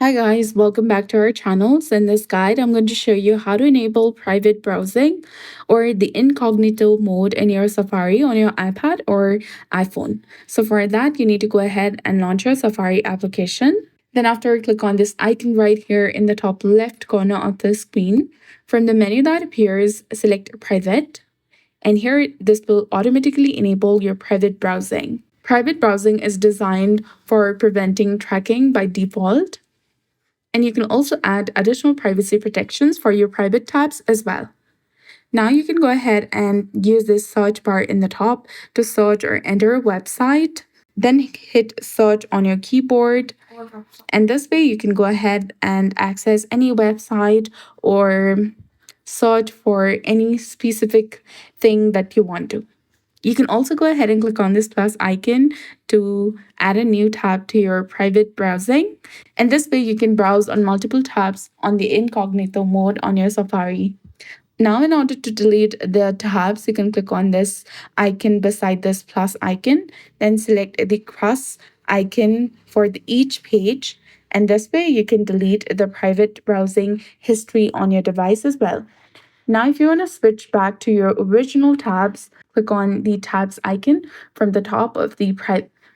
Hi guys, welcome back to our channels. In this guide, I'm going to show you how to enable private browsing or the incognito mode in your Safari on your iPad or iPhone. So for that, you need to go ahead and launch your Safari application. Then after, click on this icon right here in the top left corner of the screen. From the menu that appears, select private. And here, this will automatically enable your private browsing. Private browsing is designed for preventing tracking by default. And you can also add additional privacy protections for your private tabs as well. Now you can go ahead and use this search bar in the top to search or enter a website. Then hit search on your keyboard. And this way you can go ahead and access any website or search for any specific thing that you want to. You can also go ahead and click on this plus icon to add a new tab to your private browsing. And this way you can browse on multiple tabs on the incognito mode on your Safari. Now, in order to delete the tabs, you can click on this icon beside this plus icon, then select the cross icon for each page. And this way you can delete the private browsing history on your device as well. Now, if you want to switch back to your original tabs, click on the tabs icon from the top of the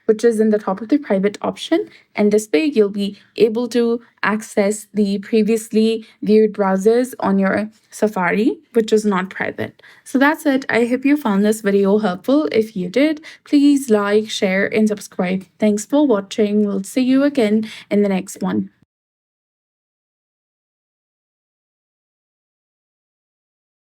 which is in the top of the private option. And this way you'll be able to access the previously viewed browsers on your Safari, which is not private. So that's it. I hope you found this video helpful. If you did, please like, share, and subscribe. Thanks for watching. We'll see you again in the next one.